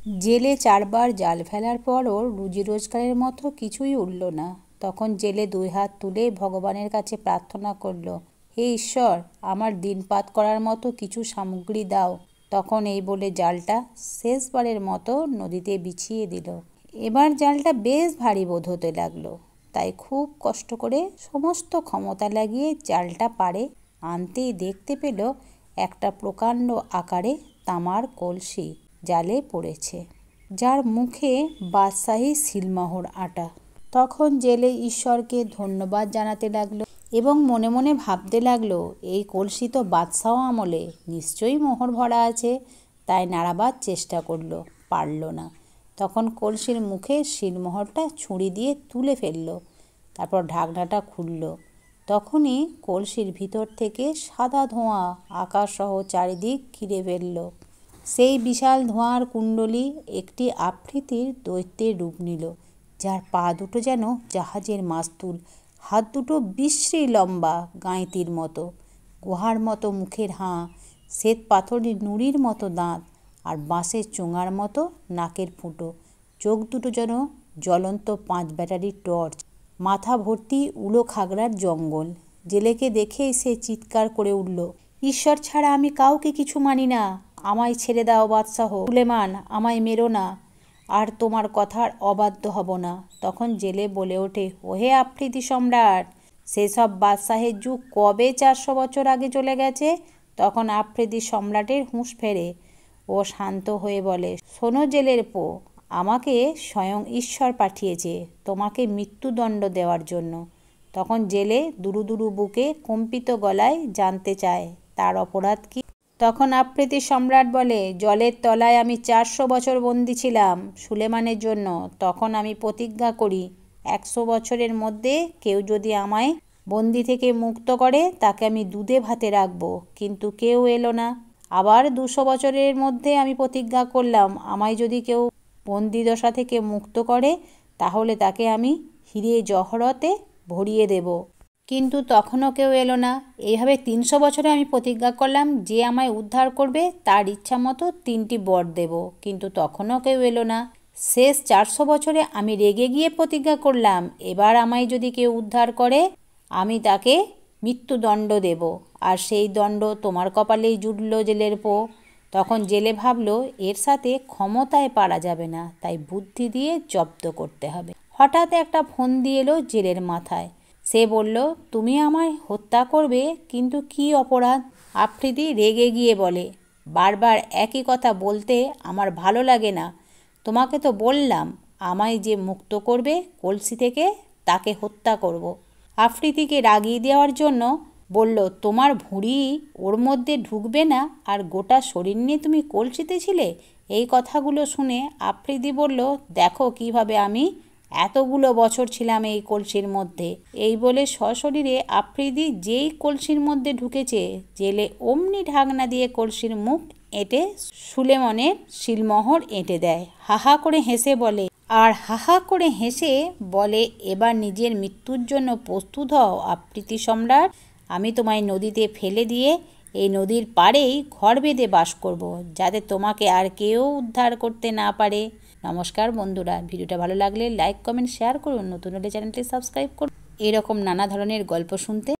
জেলে 4 বার জাল ফেলার পরও রুজি রোজগারের মতো কিছুই উঠল না। তখন জেলে 2 হাত তুলে ভগবানের কাছে প্রার্থনা করল, হে ঈশ্বর, আমার দিনপাত করার মতো কিছু সামগ্রী দাও। তখন এই বলে জালটা শেষবারের মতো নদীতে বিছিয়ে দিল। এবার জালটা বেশ ভারী বোধ হতে লাগলো, তাই খুব কষ্ট করে সমস্ত ক্ষমতা লাগিয়ে জালটা পাড়ে আনতেই দেখতে পেল একটা প্রকাণ্ড আকারে তামার কলসি জালে পড়েছে, যার মুখে বাদশাহী সিলমোহর আঁটা। তখন জেলে ঈশ্বরকে ধন্যবাদ জানাতে লাগলো এবং মনে মনে ভাবতে লাগলো, এই কলসি তো বাদশাহ আমলে, নিশ্চয়ই মোহর ভরা আছে। তাই নাড়াবার চেষ্টা করলো, পারল না। তখন কলসির মুখে সিলমোহরটা ছুরি দিয়ে তুলে ফেলল। তারপর ঢাকনাটা খুলল। তখনই কলসির ভিতর থেকে সাদা ধোঁয়া আকাশসহ চারিদিক ঘিরে ফেলল। সেই বিশাল ধোঁয়ার কুণ্ডলী একটি আফ্রিদির দৈত্যের রূপ নিল, যার পা দুটো যেন জাহাজের মাস্তুল, হাত দুটো বিশ্রী লম্বা গাঁইতির মতো, গুহার মতো মুখের হাঁ, শ্বেত পাথরের নুড়ির মতো দাঁত আর বাঁশের চোঙার মতো নাকের ফুটো, চোখ দুটো যেন জ্বলন্ত 5 ব্যাটারির টর্চ, মাথা ভর্তি উলো খাগড়ার জঙ্গল। জেলেকে দেখেই সে চিৎকার করে উঠল, ঈশ্বর ছাড়া আমি কাউকে কিছু মানি না, আমায় ছেড়ে দাও বাদশাহ সুলেমান, আমায় মেরো না, আর তোমার কথার অবাধ্য হব না। তখন জেলে বলে ওঠে, ওহে আফ্রিদি সম্রাট, সেসব বাদশাহের যুগ কবে 400 বছর আগে চলে গেছে। তখন আফ্রিদি সম্রাটের হুঁশ ফেরে। ও শান্ত হয়ে বলে, শোনো জেলের পো, আমাকে স্বয়ং ঈশ্বর পাঠিয়েছে তোমাকে মৃত্যুদণ্ড দেওয়ার জন্য। তখন জেলে দুরু দুরু বুকে কম্পিত গলায় জানতে চায় তার অপরাধ কি। তখন আফ্রিদি সম্রাট বলে, জলের তলায় আমি 400 বছর বন্দী ছিলাম সুলেমানের জন্য। তখন আমি প্রতিজ্ঞা করি, 100 বছরের মধ্যে কেউ যদি আমায় বন্দি থেকে মুক্ত করে তাকে আমি দুধে ভাতে রাখবো, কিন্তু কেউ এলো না। আবার 200 বছরের মধ্যে আমি প্রতিজ্ঞা করলাম, আমায় যদি কেউ বন্দিদশা থেকে মুক্ত করে তাহলে তাকে আমি হিরে জহরতে ভরিয়ে দেব, কিন্তু তখনও কেউ এলো না। এইভাবে 300 বছরে আমি প্রতিজ্ঞা করলাম, যে আমায় উদ্ধার করবে তার ইচ্ছা মতো 3টি বর দেব, কিন্তু তখনও কেউ এলো না। শেষ 400 বছরে আমি রেগে গিয়ে প্রতিজ্ঞা করলাম, এবার আমায় যদি কেউ উদ্ধার করে আমি তাকে মৃত্যুদণ্ড দেব, আর সেই দণ্ড তোমার কপালেই জুটল জেলের পো। তখন জেলে ভাবল, এর সাথে ক্ষমতায় পারা যাবে না, তাই বুদ্ধি দিয়ে জব্দ করতে হবে। হঠাৎ একটা ফন্দি এলো জেলের মাথায়। সে বলল, তুমি আমায় হত্যা করবে, কিন্তু কি অপরাধ? আফ্রিদি রেগে গিয়ে বলে, বারবার একই কথা বলতে আমার ভালো লাগে না। তোমাকে তো বললাম, আমায় যে মুক্ত করবে কলসি থেকে তাকে হত্যা করব। আফ্রিদিকে রাগিয়ে দেওয়ার জন্য বলল, তোমার ভুঁড়ি ওর মধ্যে ঢুকবে না, আর গোটা শরীর নিয়ে তুমি কলসিতে ছিলে। এই কথাগুলো শুনে আফ্রিদি বলল, দেখো কিভাবে আমি এতগুলো বছর ছিলাম এই কলসির মধ্যে। এই বলে সশরীরে আফ্রিদি যেই কলসির মধ্যে ঢুকেছে, জেলে অমনি ঢাকনা দিয়ে কলসির মুখ এঁটে সুলেমানের সিলমোহর এঁটে দেয়। হাহা করে হেসে বলে, এবার নিজের মৃত্যুর জন্য প্রস্তুত হও আফ্রিদি সম্রাট। আমি তোমায় নদীতে ফেলে দিয়ে এই নদীর পাড়েই ঘর বেঁধে বাস করব, যাতে তোমাকে আর কেউ উদ্ধার করতে না পারে। নমস্কার বন্ধুরা, ভিডিওটা ভালো লাগলে লাইক, কমেন্ট, শেয়ার করুন। নতুন হলে চ্যানেলটি সাবস্ক্রাইব করুন এরকম নানা ধরনের গল্প শুনতে।